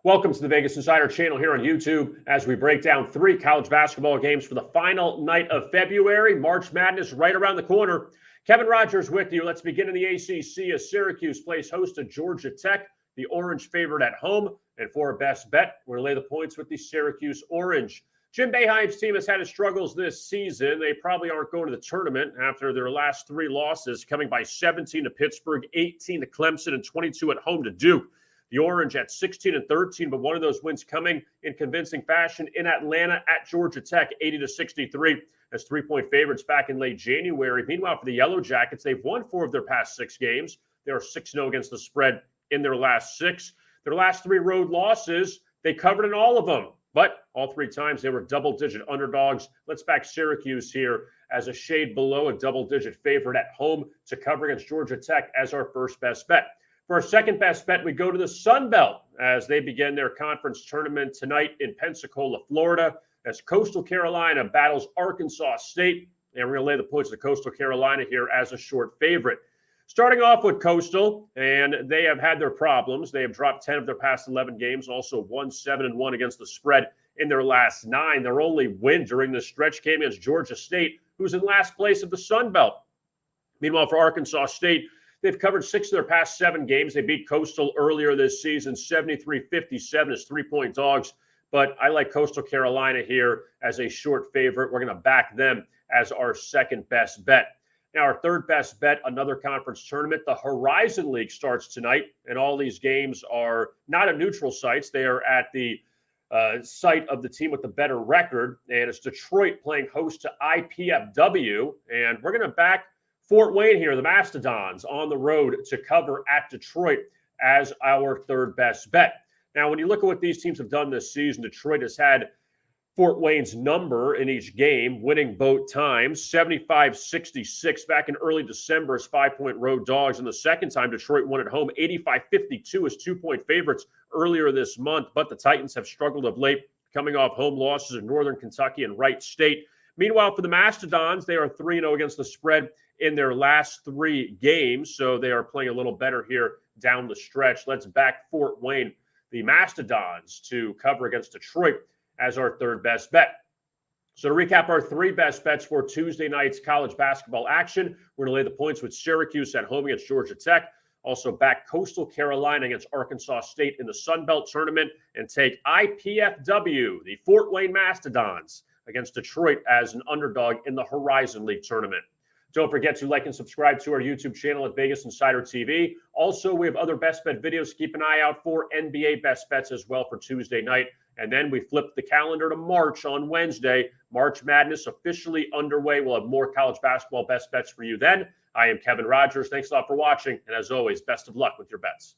Welcome to the Vegas Insider channel here on YouTube as we break down 3 college basketball games for the final night of February. March Madness right around the corner. Kevin Rogers with you. Let's begin in the ACC as Syracuse plays host to Georgia Tech, the Orange favorite at home. And for a best bet, we're going to lay the points with the Syracuse Orange. Jim Boeheim's team has had its struggles this season. They probably aren't going to the tournament after their last 3 losses, coming by 17 to Pittsburgh, 18 to Clemson, and 22 at home to Duke. The Orange at 16-13, but one of those wins coming in convincing fashion in Atlanta at Georgia Tech, 80-63, as 3-point favorites back in late January. Meanwhile, for the Yellow Jackets, they've won 4 of their past 6 games. They are 6-0 against the spread in their last 6. Their last 3 road losses, they covered in all of them, but all 3 times they were double-digit underdogs. Let's back Syracuse here as a shade below a double-digit favorite at home to cover against Georgia Tech as our first best bet. For our second best bet, we go to the Sun Belt as they begin their conference tournament tonight in Pensacola, Florida, as Coastal Carolina battles Arkansas State. And we're going to lay the points to Coastal Carolina here as a short favorite. Starting off with Coastal, and they have had their problems. They have dropped 10 of their past 11 games, also won 7-1 against the spread in their last 9. Their only win during this stretch came against Georgia State, who's in last place of the Sun Belt. Meanwhile, for Arkansas State, they've covered 6 of their past 7 games. They beat Coastal earlier this season, 73-57 as 3-point dogs. But I like Coastal Carolina here as a short favorite. We're going to back them as our second best bet. Now, our third best bet, another conference tournament. The Horizon League starts tonight, and all these games are not at neutral sites. They are at the site of the team with the better record, and it's Detroit playing host to IPFW. And we're going to back Fort Wayne here, the Mastodons, on the road to cover at Detroit as our third best bet. Now, when you look at what these teams have done this season, Detroit has had Fort Wayne's number in each game, winning both times, 75-66 back in early December as 5-point road dogs. And the second time, Detroit won at home, 85-52 as 2-point favorites earlier this month. But the Titans have struggled of late, coming off home losses in Northern Kentucky and Wright State. Meanwhile, for the Mastodons, they are 3-0 against the spread in their last 3 games, so they are playing a little better here down the stretch. Let's back Fort Wayne, the Mastodons, to cover against Detroit as our third best bet. So to recap our 3 best bets for Tuesday night's college basketball action, we're going to lay the points with Syracuse at home against Georgia Tech. Also back Coastal Carolina against Arkansas State in the Sun Belt tournament, and take IPFW, the Fort Wayne Mastodons, against Detroit as an underdog in the Horizon League tournament. Don't forget to like and subscribe to our YouTube channel at Vegas Insider TV. Also, we have other best bet videos to keep an eye out for, NBA best bets as well for Tuesday night. And then we flip the calendar to March on Wednesday. March Madness officially underway. We'll have more college basketball best bets for you then. I am Kevin Rogers. Thanks a lot for watching. And as always, best of luck with your bets.